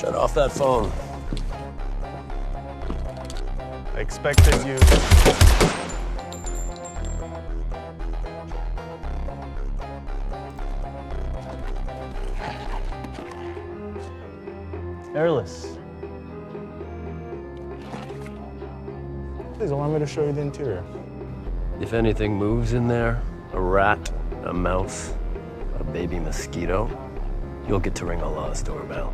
Shut off that phone. I expected you. Airless. Please allow me to show you the interior. If anything moves in there, a rat, a mouse, a baby mosquito, you'll get to ring Allah's doorbell.